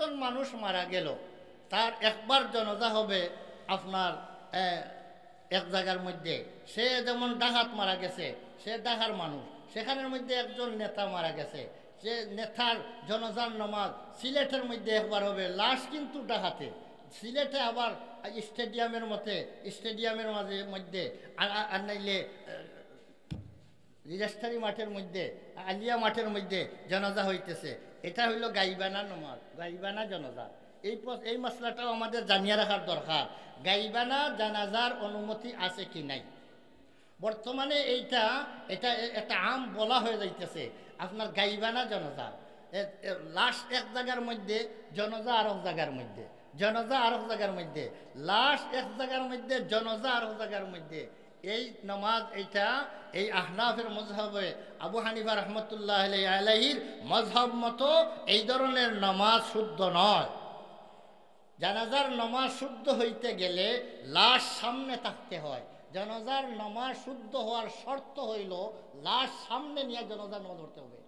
একজন মানুষ মারা গেল, তার একবার জানাজা হবে আপনার এক জায়গার মধ্যে। সে যেমন ডাকাত মারা গেছে, সে ডাকার মানুষ, সেখানের মধ্যে একজন নেতা মারা গেছে, সে নেতার জানাজার নামাজ সিলেটের মধ্যে একবার হবে, লাশ কিন্তু ডাকাতে। সিলেটে আবার স্টেডিয়ামের মধ্যে আর নাইলে রিজাস্টারি মাঠের মধ্যে, আলিয়া মাঠের মধ্যে জানাজা হইতেছে। এটা হইল গাইবানা নমাজ, গাইবানা জানাজা। এই মশলাটাও আমাদের জানিয়ে রাখার দরকার, গাইবানা জানাজার অনুমতি আছে কি নাই। বর্তমানে এটা একটা আম বলা হয়ে যাইতেছে আপনার গাইবানা জানাজা। লাশ এক জায়গার মধ্যে, জানাজা আর এক জায়গার মধ্যে, জানাজা আর এক জায়গার মধ্যে, লাশ এক জায়গার মধ্যে, জানাজা আর এক জায়গার মধ্যে। এই নামাজ এইটা এই আহনাফের মজহবে আবু হানিফা রহমতুল্লাহ আলাইহির মজহব মতো এই ধরনের নামাজ শুদ্ধ নয়। জানাজার নামাজ শুদ্ধ হইতে গেলে লাশ সামনে থাকতে হয়। জানাজার নামাজ শুদ্ধ হওয়ার শর্ত হইল লাশ সামনে নিয়ে জানাজার নামাজ পড়তে হবে।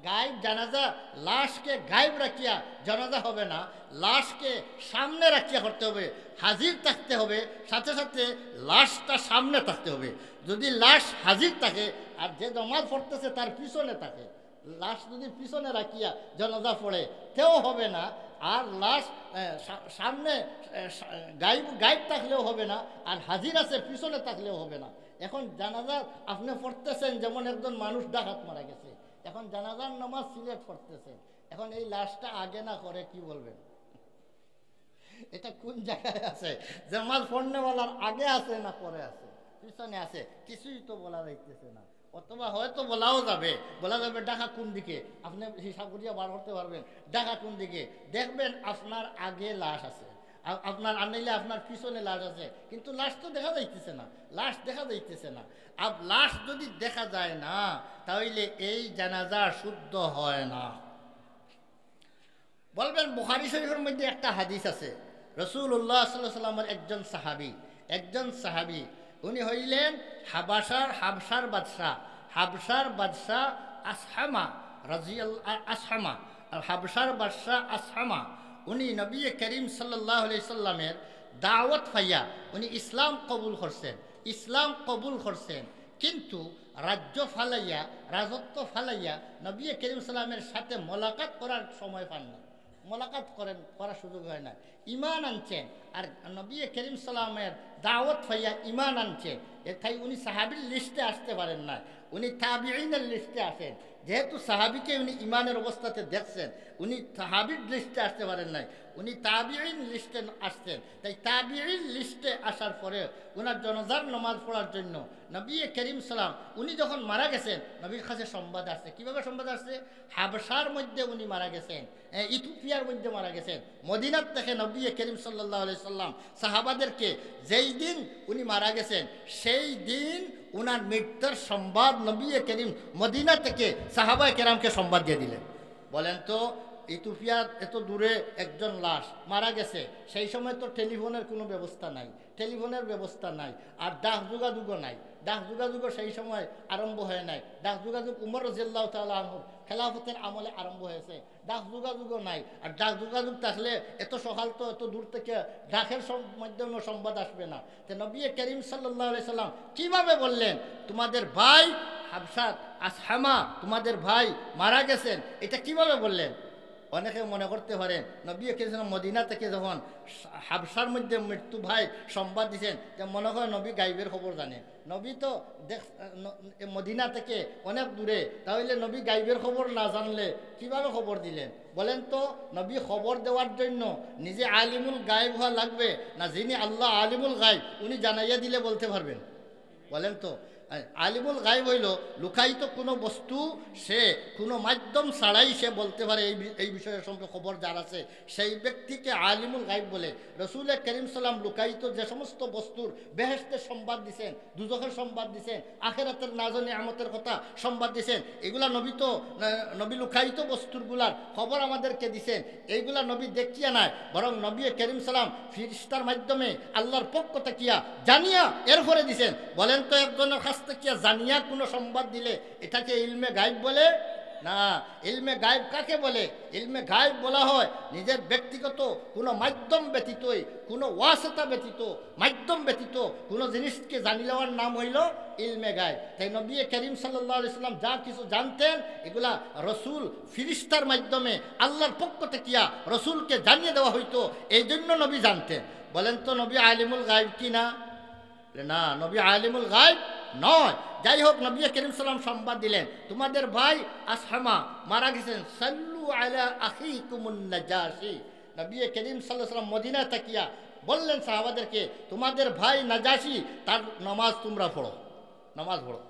গায়েব জানাজা, লাশকে গায়েব রাখিয়া জানাজা হবে না, লাশকে সামনে রাখিয়া করতে হবে, হাজির থাকতে হবে, সাথে সাথে লাশটা সামনে থাকতে হবে। যদি লাশ হাজির থাকে আর যে নামাজ পড়তেছে তার পিছনে থাকে, লাশ যদি পিছনে রাখিয়া জানাজা পড়ে তেও হবে না, আর লাশ সামনে গায়েব থাকলেও হবে না, আর হাজির আছে পিছনে থাকলেও হবে না। এখন জানাজা আপনি পড়তেছেন, যেমন একজন মানুষ ডাকাত মারা গেছে, এখন জানাজার নামাজ সিলেট পড়তেছেন, এখন এই লাশটা আগে না করে কি বলবেন? এটা কোন জায়গায় আছে? জামাজ পড়নেওয়ালার আগে আছে না পরে আছে, পিছনে আছে, কিছুই তো বলা যাইতেছে না। অথবা হয়তো বলা যাবে ঢাকা কোন দিকে, আপনি হিসাব করিয়া বার করতে পারবেন ঢাকা কোন দিকে। দেখবেন আপনার আগে লাশ আছে, আপনার আনাইলে আপনার পিছনে লাশ আছে, কিন্তু লাশ তো দেখা যাইতেছে না, লাশ দেখা যাইতেছে না। আর লাশ যদি দেখা যায় না তাহলে এই জানাজা শুদ্ধ হয় না। বলবেন বুখারী শরীফের মধ্যে একটা হাদিস আছে, রাসূলুল্লাহ সাল্লাল্লাহু আলাইহি ওয়াসাল্লামের একজন সাহাবী উনি হইলেন হাবশার বাদশাহ আসহামা হাবশার বাদশাহ আসহামা। উনি নবী করিম সাল্লাল্লাহু আলাইহি সাল্লামের দাওয়াত পাইয়া উনি ইসলাম কবুল করছেন, কিন্তু রাজত্ব ফালাইয়া নবী করিম সাল্লামের সাথে মোলাকাত করার সময় পান না, করার সুযোগ হয় না। ইমান আনছেন, আর নবী করিম সাল্লামের দাওয়াত পাইয়া ইমান আনছেন, তাই উনি সাহাবীর লিস্টে আসতে পারেন না, উনি তাবিঈনের লিস্টে আসেন। যেহেতু সাহাবীকে উনি ইমানের অবস্থাতে দেখছেন, উনি সাহাবীর লিস্টে আসতে পারেন নাই, উনি তাবিঈন লিস্টে আসছেন। তাই তাবিঈন লিস্টে আসার পরে ওনার জানাজার নামাজ পড়ার জন্য নবী করিম সাল্লাম উনি যখন মারা গেছেন, নবীর কাছে সংবাদ আসছে। কীভাবে সংবাদ আসছে? হাবশার মধ্যে উনি মারা গেছেন, ইথিওপিয়ার মধ্যে মারা গেছেন। মদিনার থেকে নবী করিম সাল্লাল্লাহু আলাইহি সাল্লাম সাহাবাদেরকে যেই দিন উনি মারা গেছেন সেই দিন উনার মৃত্যুর সংবাদ নবী করিম মদিনা থেকে সাহাবায়ে কেরামকে সংবাদ দিয়ে দিলেন। বলেন তো, ইথিওপিয়ার এত দূরে একজন লাশ মারা গেছে, সেই সময় তো টেলিফোনের কোনো ব্যবস্থা নাই, আর ডাক যোগাযোগও সেই সময় আরম্ভ হয় নাই। ডাক যোগাযোগ উমর রাদিয়াল্লাহু তাআলা আনহু খেলাফতের আমলে আরম্ভ হয়েছে, ডাক যোগাযোগও নাই। আর ডাক যোগাযোগ থাকলে এত সকাল তো এত দূর থেকে ডাকের মাধ্যমে সংবাদ আসবে না। তো নবী করিম সাল্লাল্লাহু আলাইহি সাল্লাম কিভাবে বললেন, তোমাদের ভাই হাবশাত আসহামা, তোমাদের ভাই মারা গেছেন, এটা কিভাবে বললেন? অনেকে মনে করতে পারেন নবী করিম মদিনা থেকে যখন হাবশার মধ্যে মৃত্যু ভাই সংবাদ দিচ্ছেন, যে মনে হয় নবী গাইবের খবর জানেন। নবী তো মদিনা থেকে অনেক দূরে, তাহলে নবী গাইবের খবর না জানলে কিভাবে খবর দিলেন? বলেন তো, নবী খবর দেওয়ার জন্য নিজে আলিমুল গায়েব হওয়া লাগবে, না যিনি আল্লাহ আলিমুল গায়েব উনি জানাইয়া দিলে বলতে পারবেন? বলেন তো, আলিমুল গায়েব হইল লুকায়িত কোনো বস্তু, সে কোনো মাধ্যম ছাড়াই সে বলতে পারে এই বিষয়ের সম্পর্কে খবর যার আছে, সেই ব্যক্তিকে আলিমুল গায়েব বলে। রাসূল করিম সাল্লাম লুকায়িত যে সমস্ত বস্তুর বেহেশতের সংবাদ দিছেন, দুজখের সংবাদ দিছেন, আখিরাতের নাজ নিয়ামতের কথা সংবাদ দিছেন, এগুলা নবী লুকায়িত বস্তুরগুলার খবর আমাদেরকে দিছেন। এইগুলা নবী দেখিয়া নাই, বরং নবী করিম সাল্লাম ফিরিস্তার মাধ্যমে আল্লাহর পক্ষ থেকে জানিয়া এরপরে দিছেন। বলেন তো, একজনের কাছ থেকে জানিয়া কোনো সংবাদ দিলে এটাকে ইলমে গায়েব বলে? না, ইলমে গায়েব কাকে বলে? ইলমে গায়েব বলা হয় নিজের ব্যক্তিগত কোনো মাধ্যম ব্যতীতই, কোনো ওয়াসিতা ব্যতীত, মাধ্যম ব্যতীত কোনো জিনিসকে জানি নেওয়ার নাম হইল ইলমে গায়েব। তাই নবী করিম সাল্লাল্লাহু আলাইহি সাল্লাম যা কিছু জানতেন এগুলা রসুল ফিরিস্তার মাধ্যমে আল্লাহর পক্ষ থেকে রসুলকে জানিয়ে দেওয়া হইতো, এই জন্য নবী জানতেন। বলেন তো নবী আলিমুল গায়েব কি না? না, নবী আলিমুল গায়েব নয়। যাই হোক, নবী করিম সাল্লাম সংবাদ দিলেন তোমাদের ভাই আসহামা মারা গেছেন, সাল্লু আলা আখিকুমুন নাজাশি। নবী করিম সাল্লাল্লাহু আলাইহি ওয়াসাল্লাম মদিনা তাকিয়া বললেন সাহাবাদেরকে তোমাদের ভাই নাজাশি তার নামাজ তোমরা পড়ো, নামাজ পড়ো।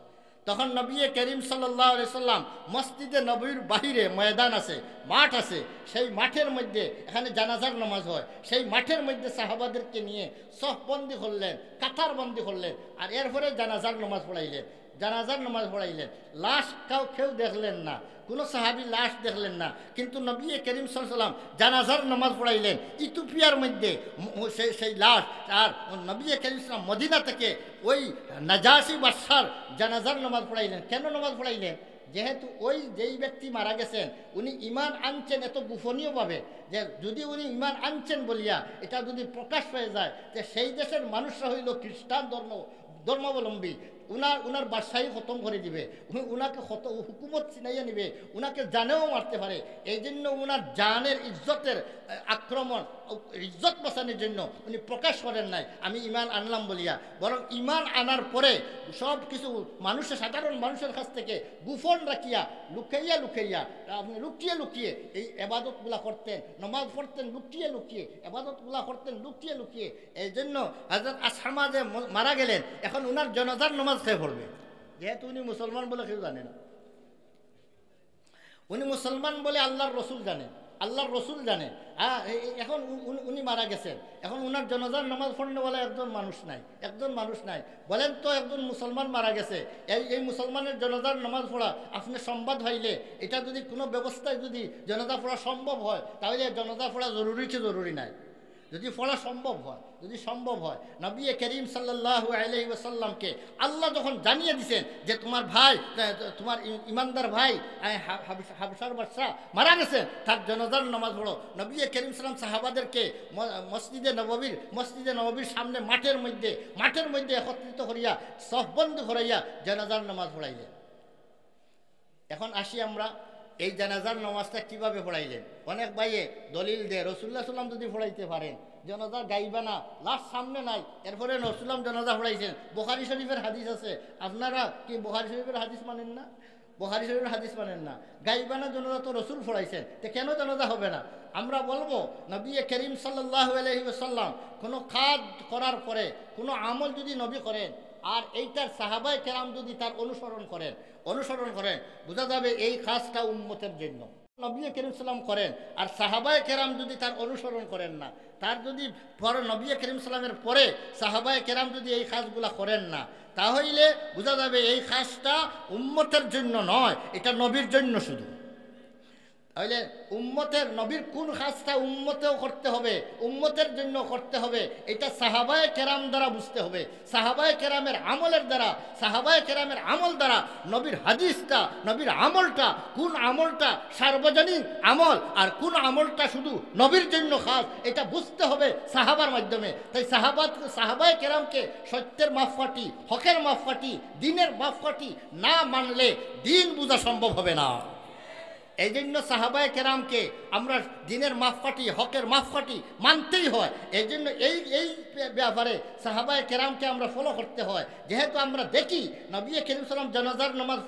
তখন নবী করিম সাল্লাল্লাহু আলাইহি সাল্লাম মসজিদে নববীর বাহিরে ময়দান আছে, মাঠ আছে, সেই মাঠের মধ্যে এখানে জানাজার নামাজ হয়, সেই মাঠের মধ্যে সাহাবাদেরকে নিয়ে সফবন্দি করলেন, কাতারবন্দি করলেন, আর এরপরে জানাজার নামাজ পড়াইলেন। জানাজার নামাজ পড়াইলেন। লাশ কেউ দেখলেন না, কোনো সাহাবী লাশ দেখলেন না, কিন্তু নবী করিম সাল্লাল্লাহু আলাইহি ওয়াসাল্লাম জানাজার নামাজ পড়াইলেন ইথিওপিয়ার মধ্যে সেই লাশ। আর নবী করিম সাল্লাল্লাহু মদিনা থেকে ওই নাজাশি বাদশার জানাজার নামাজ পড়াইলেন। কেন নামাজ পড়াইলেন? যেহেতু ওই যেই ব্যক্তি মারা গেছেন উনি ঈমান আনছেন এত গোপনীয়ভাবে, যে যদি উনি ঈমান আনছেন বলিয়া এটা যদি প্রকাশ হয়ে যায় যে সেই দেশের মানুষরা হইল খ্রিস্টান ধর্মাবলম্বী, উনার বাদশাহী খতম করে দিবে, উনাকে হুকুমত ছিনাইয়া নিবে, উনাকে জানেও মারতে পারে। এই জন্য উনার জানের ইজ্জতের আক্রমণ, ইজ্জত বাঁচানোর জন্য উনি প্রকাশ করেন নাই আমি ঈমান আনলাম বলিয়া, বরং ঈমান আনার পরে সব কিছু মানুষের, সাধারণ মানুষের কাছ থেকে গোপন রাখিয়া লুকাইয়া আপনি লুকিয়ে এই এবাদতগুলা করতেন, নমাজ পড়তেন লুকিয়ে, এবাদতগুলা করতেন লুকিয়ে। এই জন্য হযরত আসহামা যে মারা গেলেন, এখন উনার জানাজার নামাজ খেয়ে পড়বে, যেহেতু উনি মুসলমান বলে কেউ জানে না। উনি মুসলমান বলে আল্লাহর রসুল জানেন। এখন উনি মারা গেছেন, এখন উনার জানাজার নামাজ পড়নেওয়ালা একজন মানুষ নাই। বলেন তো একজন মুসলমান মারা গেছে, এই মুসলমানের জানাজার নামাজ পড়া আপনি সংবাদ হইলে, এটা যদি কোনো ব্যবস্থায় যদি জানাজা পড়া সম্ভব হয় তাহলে জানাজা পড়া জরুরি কি জরুরি নাই? যদি পড়া সম্ভব হয় নবী করিম সাল্লাল্লাহু আলাইহি ওয়াসাল্লামকে আল্লাহ যখন জানিয়ে দিয়েছেন যে তোমার ভাই, তোমার ইমানদার ভাই হাবশার বাদশা মারা গেছেন, তার জানাজার নামাজ পড়ো। নবী করিম সাল্লাম সাহাবাদেরকে মসজিদে নববীর সামনে মাঠের মধ্যে একত্রিত করিয়া সফবন্দি করাইয়া জানাজার নামাজ পড়াইলেন। এখন আসি আমরা এই জানাজার নামাজটা কিভাবে পড়াইলেন। অনেক ভাইয়ে দলিল দে রাসূলুল্লাহ সাল্লাম যদি পড়াইতে পারেন জানাজা গাইবা না, লাশ সামনে নাই, এরপরে রাসূলুল্লাহ জানাজা পড়াইছেন। বুখারী শরীফের হাদিস আছে, আপনারা কি বুখারী শরীফের হাদিস মানেন না? বুখারী শরীফের হাদিস মানেন না, গাইবা না জানাজা তো রাসূল পড়াইছেন, তো কেন জানাজা হবে না? আমরা বলবো নবী করিম সাল্লাল্লাহু আলাইহি ওয়াসাল্লাম কোনো কাজ করার পরে কোনো আমল যদি নবী করেন আর এইটার সাহাবায়ে কেরাম যদি তার অনুসরণ করেন বোঝা যাবে এই কাজটা উম্মতের জন্য। নবী করিম সাল্লাম করেন আর সাহাবায়ে কেরাম যদি তার অনুসরণ করেন না, তার যদি পরে নবী করিম সাল্লামের পরে সাহাবায়ে কেরাম যদি এই কাজগুলা করেন না, তাহলে বোঝা যাবে এই কাজটা উম্মতের জন্য নয়, এটা নবীর জন্য শুধু। তাহলে নবীর কোন কাজটা উম্মতেও করতে হবে, উম্মতের জন্য করতে হবে, এটা সাহাবায়ে কেরাম দ্বারা বুঝতে হবে। সাহাবায়ে কেরামের আমল দ্বারা নবীর হাদিসটা, নবীর আমলটা, কোন আমলটা সার্বজনীন আমল আর কোন আমলটা শুধু নবীর জন্য খাস, এটা বুঝতে হবে সাহাবার মাধ্যমে। তাই সাহাবায়ে কেরামকে সত্যের মাপকাঠি, হকের মাপকাঠি, দিনের মাপকাঠি না মানলে দিন বোঝা সম্ভব হবে না। এই জন্য সাহাবায়ে কেরামকে আমরা দিনের মাপকাঠি, হকের মাপকাঠি মানতেই হয়। এই জন্য এই ব্যাপারে সাহাবায়ে কেরামকে আমরা ফলো করতে হয়। যেহেতু আমরা দেখি নবী করিম সাল্লাম জানাজার নামাজ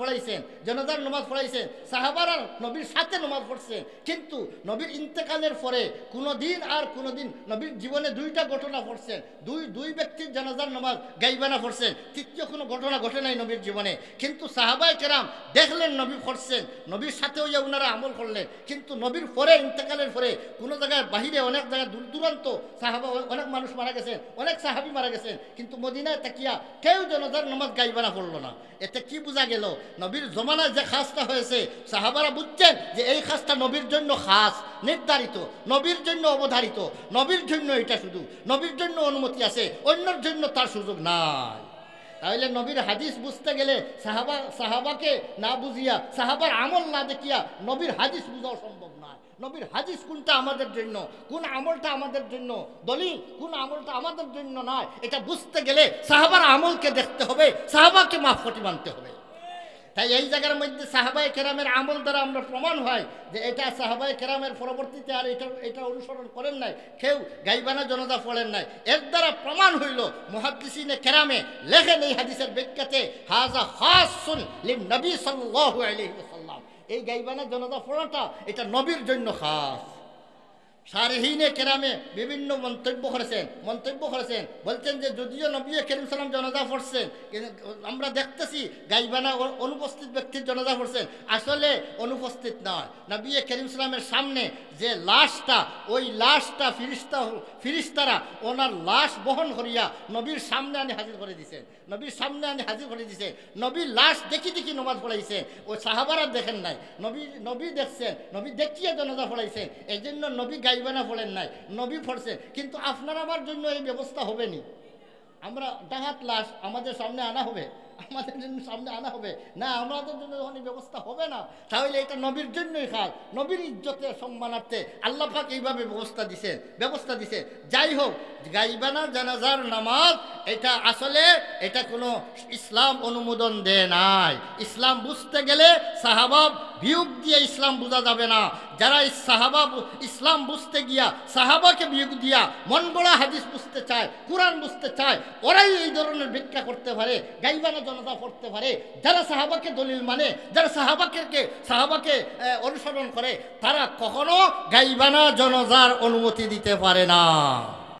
পড়াইছেন, সাহাবারা নবীর সাথে নামাজ পড়ছেন, কিন্তু নবীর ইন্তেকালের পরে কোনোদিন নবীর জীবনে দুইটা ঘটনা পড়ছেন, দুই ব্যক্তির জানাজার নামাজ গাইবানা পড়ছেন, তৃতীয় কোনো ঘটনা ঘটে নাই নবীর জীবনে। কিন্তু সাহাবায়ে কেরাম দেখলেন নবী পড়ছেন, নবীর সাথে হইয়া উনারা আমল করলেন, কিন্তু নবীর পরে ইন্তেকালের পরে কোনো জায়গায় বাহিরে, অনেক জায়গায় দূর দূরান্ত সাহাবা, অনেক মানুষ মারা গেছেন, অনেক সাহাবী মারা গেছেন, কিন্তু মদিনায় তাকিয়া কেউ জানাজার নামাজ গাইবানা পড়লো না। এতে কি বোঝা গেল? নবীর জমানায় যে খাসটা হয়েছে সাহাবারা বুঝছেন যে এই খাসটা নবীর জন্য খাস, নির্ধারিত, নবীর জন্য অবধারিত, নবীর জন্য এটা শুধু নবীর জন্য অনুমতি আছে, অন্যের জন্য তার সুযোগ নাই। তাহলে নবীর হাদিস বুঝতে গেলে সাহাবাকে না বুঝিয়া, সাহাবার আমল না দেখিয়া নবীর হাদিস বুঝাও সম্ভব নয়। নবীর হাদিস কোনটা আমাদের জন্য, কোন আমলটা আমাদের জন্য দলিল, কোন আমলটা আমাদের জন্য নয়, এটা বুঝতে গেলে সাহাবার আমলকে দেখতে হবে, সাহাবাকে মাফতি মানতে হবে। তাই এই জায়গার মধ্যে সাহাবায়ে কেরামের আমল দ্বারা আমরা প্রমাণ হয় যে এটা সাহাবায়ে কেরামের পরবর্তীতে আর এটা অনুসরণ করেন নাই, কেউ গাইবানা জনাজা পড়েন নাই। এর দ্বারা প্রমাণ হইল মুহাদ্দিসিনে কেরামে লেখেন এই হাদিসের ব্যাখ্যাতে, হাযা খাসুন লিন নবী সাল্লাল্লাহু আলাইহি ওয়াসাল্লাম, এই গাইবানা জনাজা পড়াটা এটা নবীর জন্য খাস। শারহিনে কেরামে বিভিন্ন মন্তব্য করেছেন, বলছেন যে যদিও নবী করিম সাল্লাম জনাজা পড়ছেন, আমরা দেখতেছি গাইবানা অনুপস্থিত ব্যক্তির জনাজা পড়ছেন, আসলে অনুপস্থিত নয়। নবী করিম সাল্লামের সামনে যে লাশটা, ওই লাশটা ফিরিস্তারা ওনার লাশ বহন করিয়া নবীর সামনে আনি হাজির করে দিয়েছেন, নবীর লাশ দেখি নমাজ পড়াইছেন। ওই সাহাবারা দেখেন নাই, নবী দেখছেন, নবী দেখিয়ে জনাজা পড়াইছেন। এই জন্য নবী গাইবানা পড়েন নাই, নবী পড়ছেন। কিন্তু আপনার আমার জন্য এই ব্যবস্থা হবে নি, আমরা ডাকাত লাশ আমাদের সামনে আনা হবে, আমাদের জন্য সামনে আনা হবে না, আমাদের জন্য যখন ব্যবস্থা হবে না, তাহলে এটা নবীর জন্যই খাস, নবীর ইজ্জতের সম্মানার্থে আল্লাহ পাক এইভাবে ব্যবস্থা দিছে। যাই হোক, গাইবানা জানাজার নামাজ এটা আসলে এটা কোনো ইসলাম অনুমোদন দেয় নাই। ইসলাম বুঝতে গেলে সাহাবা বিয়োগ দিয়ে ইসলাম বোঝা যাবে না। যারা ইসলাম বুঝতে গিয়া সাহাবাকে বিয়োগ দিয়া মন গড়া হাদিস বুঝতে চায়, কোরআন বুঝতে চায়, ওরাই এই ধরনের ব্যাখ্যা করতে পারে, গাইবানা জনাজা পড়তে পারে। যারা সাহাবাকে দলিল মানে, যারা সাহাবাকে অনুসরণ করে, তারা কখনো গাইবানা জনাজার অনুমতি দিতে পারে না।